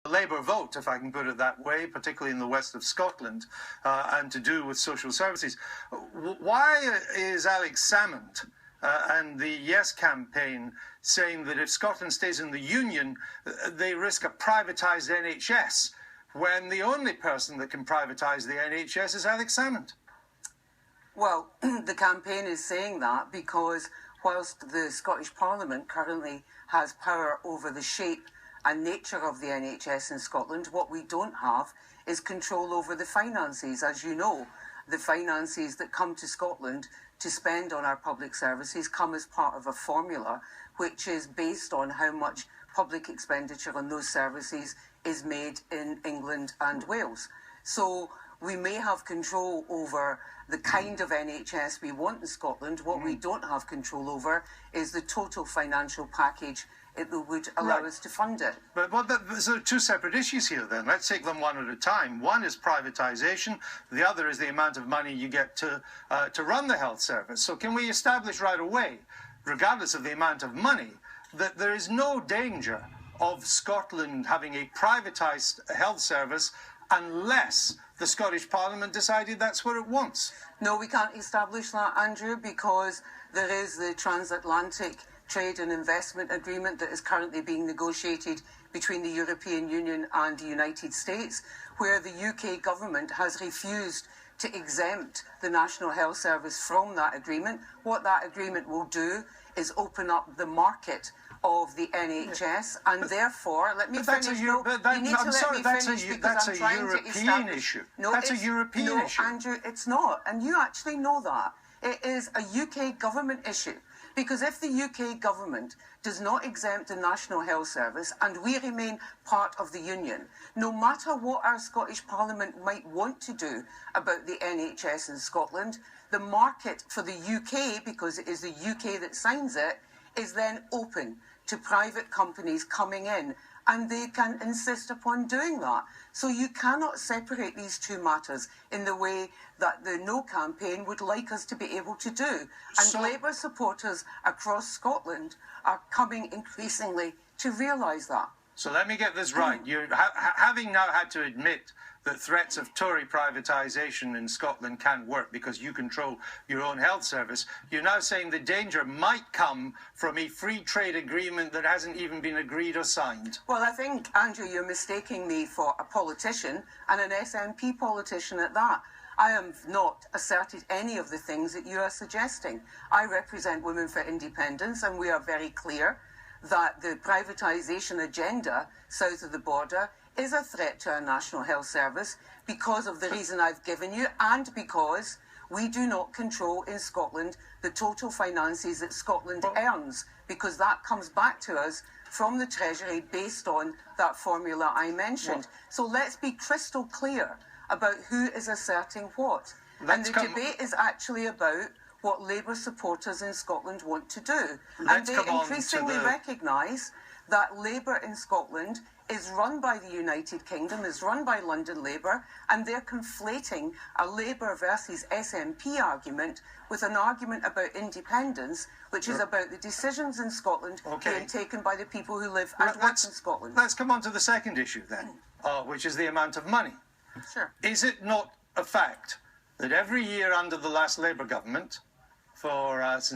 Labour vote, if I can put it that way, particularly in the west of Scotland, and to do with social services. Why is Alex Salmond and the Yes campaign saying that if Scotland stays in the Union, they risk a privatised NHS, when the only person that can privatise the NHS is Alex Salmond? Well, the campaign is saying that because whilst the Scottish Parliament currently has power over the shape and nature of the NHS in Scotland, what we don't have is control over the finances. As you know, the finances that come to Scotland to spend on our public services come as part of a formula which is based on how much public expenditure on those services is made in England and Wales. So we may have control over the kind of NHS we want in Scotland. What we don't have control over is the total financial package that would allow us to fund it. But there are two separate issues here then. Let's take them one at a time. One is privatisation. The other is the amount of money you get to run the health service. So can we establish right away, regardless of the amount of money, that there is no danger of Scotland having a privatised health service unless the Scottish Parliament decided that's what it wants? No, we can't establish that, Andrew, because there is the transatlantic trade and investment agreement that is currently being negotiated between the European Union and the United States, where the UK government has refused to exempt the National Health Service from that agreement. What that agreement will do is open up the market of the NHS, and therefore, let me finish. That's a European issue. No, that's a European issue. No, Andrew, it's not, and you actually know that. It is a UK government issue, because if the UK government does not exempt the National Health Service and we remain part of the Union, no matter what our Scottish Parliament might want to do about the NHS in Scotland, the market for the UK, because it is the UK that signs it, is then open to private companies coming in, and they can insist upon doing that. So you cannot separate these two matters in the way that the No campaign would like us to be able to do. And Labour supporters across Scotland are coming increasingly to realise that. So let me get this right. You're having now had to admit that threats of Tory privatisation in Scotland can work because you control your own health service. You're now saying the danger might come from a free trade agreement that hasn't even been agreed or signed. Well, I think, Andrew, you're mistaking me for a politician, and an SNP politician at that. I have not asserted any of the things that you are suggesting. I represent Women for Independence, and we are very clear that the privatisation agenda south of the border is a threat to our National Health Service because of the reason I've given you, and because we do not control in Scotland the total finances that Scotland earns, because that comes back to us from the Treasury based on that formula I mentioned. So let's be crystal clear about who is asserting what. And the debate is actually about what Labour supporters in Scotland want to do. And they increasingly recognise that Labour in Scotland is run by the United Kingdom, is run by London Labour, and they're conflating a Labour versus SNP argument with an argument about independence, which is about the decisions in Scotland being taken by the people who live and work in Scotland. Let's come on to the second issue then, which is the amount of money. Sure. Is it not a fact that every year under the last Labour government, since